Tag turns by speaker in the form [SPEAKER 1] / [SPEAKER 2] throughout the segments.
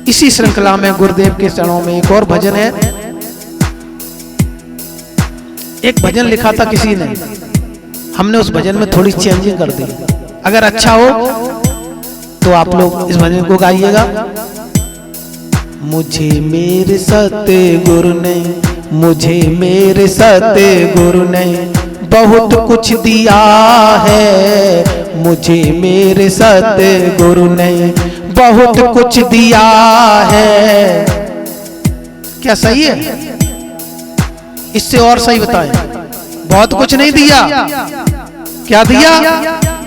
[SPEAKER 1] इसी श्रृंखला में गुरुदेव के चरणों में एक और भजन है। एक भजन लिखा था किसी ने, हमने उस भजन में थोड़ी चेंजिंग कर दी। अगर अच्छा हो तो आप लोग इस भजन को गाइएगा। मुझे मेरे सतगुरु ने, मुझे मेरे सतगुरु ने बहुत कुछ दिया है। मुझे मेरे सतगुरु ने बहुत कुछ दिया है। क्या सही है? इससे और सही बताएं। बहुत कुछ नहीं दिया, क्या दिया?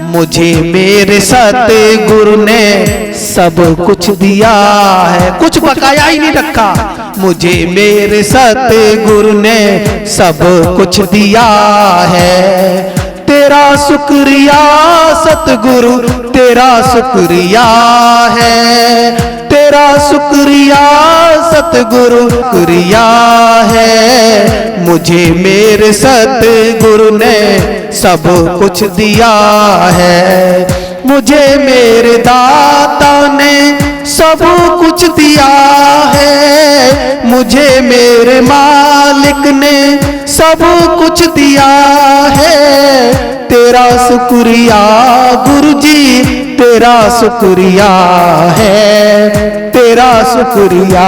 [SPEAKER 1] मुझे मेरे सतगुरु ने सब कुछ दिया है, कुछ बकाया ही नहीं रखा। मुझे मेरे सतगुरु ने सब कुछ दिया है। तेरा शुक्रिया सतगुरु, तेरा शुक्रिया है। तेरा शुक्रिया सतगुरु, शुक्रिया है। मुझे मेरे सतगुरु ने सब कुछ दिया है। मुझे मेरे दाता ने सब कुछ दिया है। मुझे मेरे मालिक ने सब कुछ दिया है। तेरा शुक्रिया गुरुजी, तेरा शुक्रिया है। तेरा शुक्रिया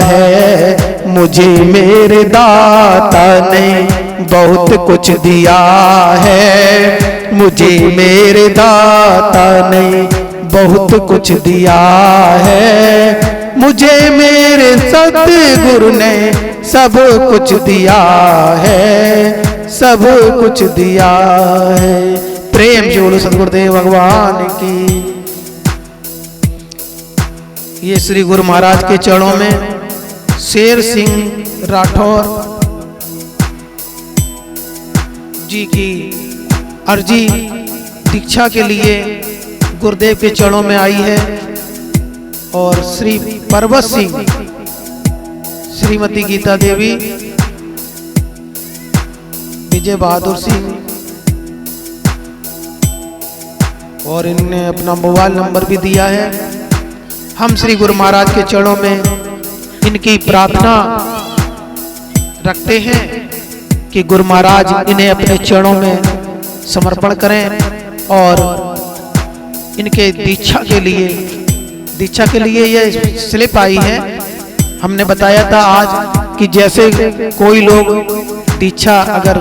[SPEAKER 1] है। मुझे मेरे दाता ने बहुत कुछ दिया है। मुझे मेरे दाता ने बहुत कुछ दिया है। मुझे मेरे सतगुरु ने सब कुछ दिया है। सब कुछ दिया है। प्रेम से बोलो सतगुरुदेव भगवान की। ये श्री गुरु महाराज के चरणों में शेर सिंह राठौर जी की अर्जी दीक्षा के लिए गुरुदेव के चरणों में आई है। और श्री पर्वत सिंह, श्रीमती गीता देवी, विजय बहादुर सिंह, और इनने अपना मोबाइल नंबर भी दिया है। हम श्री गुरु महाराज के चरणों में इनकी प्रार्थना रखते हैं कि गुरु महाराज इन्हें अपने चरणों में समर्पण करें और इनके दीक्षा के लिए ये स्लिप आई है। हमने बताया था आज कि जैसे कोई लोग दीक्षा अगर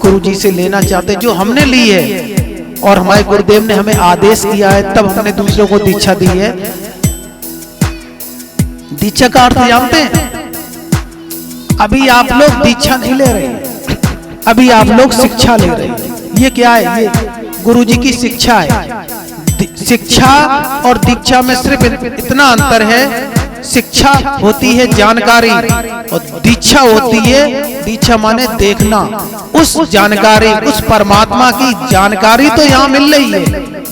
[SPEAKER 1] गुरुजी से लेना चाहते, जो हमने ली है और हमारे गुरुदेव ने हमें आदेश किया है, तब हमने दूसरों को दीक्षा दी है। दीक्षा का अर्थ जानते हैं? अभी आप लोग दीक्षा नहीं ले रहे, अभी आप लोग शिक्षा ले रहे हैं। ये क्या है? ये गुरुजी की शिक्षा है। शिक्षा और दीक्षा में सिर्फ इतना अंतर है। शिक्षा होती है जानकारी और दीक्षा होती है, दीक्षा माने देखना। उस जानकारी, उस परमात्मा की जानकारी तो यहाँ मिल रही है,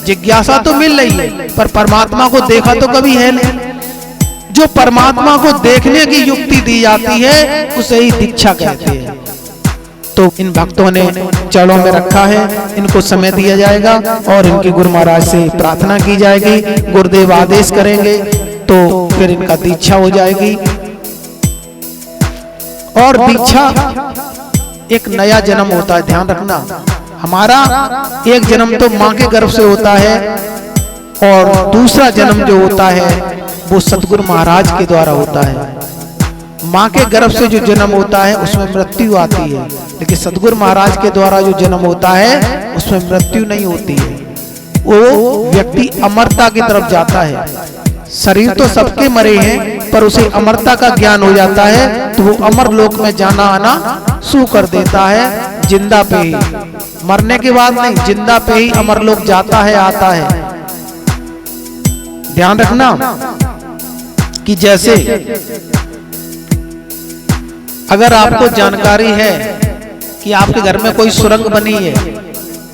[SPEAKER 1] जिज्ञासा तो मिल रही है, पर परमात्मा को देखा तो कभी है नहीं। जो परमात्मा को देखने की युक्ति दी जाती है उसे ही दीक्षा कहते हैं। तो इन भक्तों ने चरणों में रखा है, इनको समय दिया जाएगा और इनके गुरु महाराज से प्रार्थना की जाएगी। गुरुदेव आदेश करेंगे तो फिर इनका दीक्षा हो जाएगी। और दीक्षा एक नया जन्म होता है, ध्यान रखना। हमारा एक जन्म तो माँ के गर्भ से होता है और दूसरा जन्म जो होता है वो सतगुरु महाराज के द्वारा होता है। माँ के गर्भ से जो जन्म होता है उसमें मृत्यु आती है, लेकिन सतगुरु महाराज के द्वारा जो जन्म होता है उसमें मृत्यु नहीं होती है। वो व्यक्ति अमरता की तरफ जाता है। शरीर तो सबके मरे हैं, पर उसे अमरता का ज्ञान हो जाता है तो वो अमर लोक में जाना आना शुरू कर देता है। जिंदा पे ही, मरने के बाद नहीं, जिंदा पे ही अमर लोक जाता है, आता है। ध्यान रखना कि जैसे अगर आपको जानकारी है कि आपके घर में कोई सुरंग बनी है,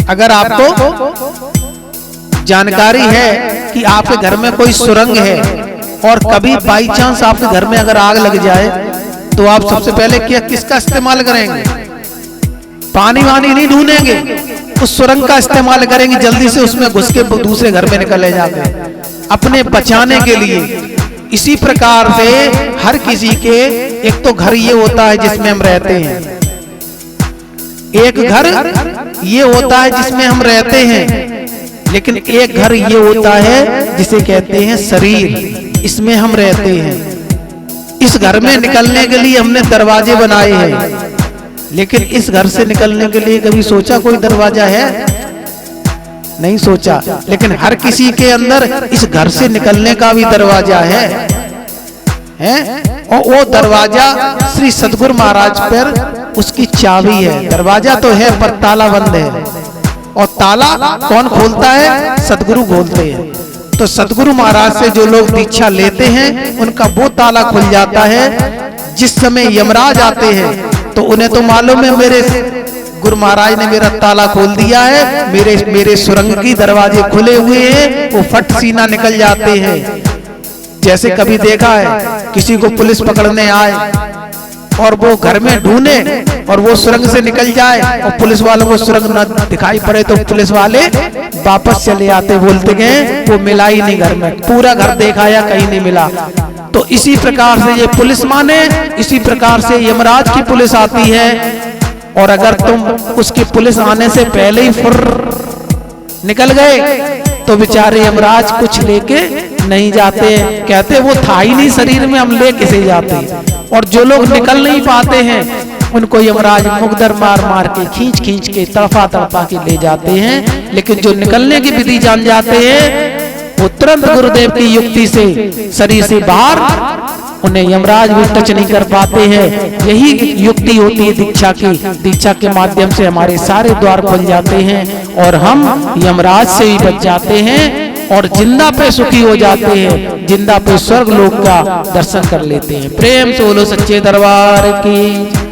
[SPEAKER 1] अगर आपको जानकारी है कि आपके घर में कोई सुरंग है और कभी बाई चांस आपके घर में अगर आग लग जाए तो आप सबसे पहले क्या किसका इस्तेमाल करेंगे? पानी वानी नहीं ढूंढेंगे, उस सुरंग का इस्तेमाल करेंगे। जल्दी से उसमें घुस के दूसरे घर में निकले जाते, अपने बचाने के लिए। इसी प्रकार से हर किसी के एक तो घर ये होता है जिसमें हम रहते हैं, एक घर ये होता है जिसमें हम रहते हैं, लेकिन एक घर ये होता है जिसे कहते हैं शरीर, इसमें हम रहते हैं। इस घर में निकलने के लिए हमने दरवाजे बनाए हैं, लेकिन इस घर से निकलने के लिए कभी सोचा कोई दरवाजा है? नहीं सोचा। लेकिन हर किसी के अंदर इस घर से निकलने का भी दरवाजा है? और वो दरवाजा श्री सद्गुरु महाराज पर उसकी चाबी है। दरवाजा तो है पर ताला बंद है, और ताला कौन खोलता है? सद्गुरु खोलते हैं। तो सद्गुरु महाराज से जो लोग दीक्षा लेते हैं उनका वो ताला खुल जाता है। जिस समय यमराज आते हैं तो उन्हें तो मालूम है मेरे गुरु महाराज ने मेरा ताला खोल दिया है, मेरे सुरंग की दरवाजे खुले हुए हैं, वो फट सीना निकल जाते हैं। जैसे कभी देखा है किसी को पुलिस पकड़ने आए और वो घर में ढूंढे और वो सुरंग से निकल जाए और पुलिस वालों को सुरंग न दिखाई पड़े तो पुलिस वाले वापस चले आते, बोलते गए वो मिला ही नहीं घर में, पूरा घर देखाया कहीं नहीं मिला। तो इसी प्रकार से ये पुलिस माने, इसी प्रकार से यमराज की पुलिस आती है, और अगर तुम उसकी पुलिस आने से पहले ही फुर निकल गए तो बेचारे यमराज कुछ लेके नहीं जाते, कहते वो था ही नहीं शरीर में, हम ले कैसे जाते। और जो लोग निकल नहीं पाते हैं उनको यमराज मुकदर मार मार के खींच खींच के तड़पा तड़पा के ले जाते हैं। लेकिन जो निकलने की विधि जान जाते हैं वो तुरंत गुरुदेव की युक्ति से शरीर से बाहर, उन्हें यमराज भी टच नहीं कर पाते हैं। यही युक्ति होती है दीक्षा की। दीक्षा के माध्यम से हमारे सारे द्वार खुल जाते हैं और हम यमराज से भी बच जाते हैं और जिंदा पे सुखी हो जाते हैं, जिंदा पे स्वर्ग लोक का दर्शन कर लेते हैं। प्रेम से बोलो सच्चे दरबार की।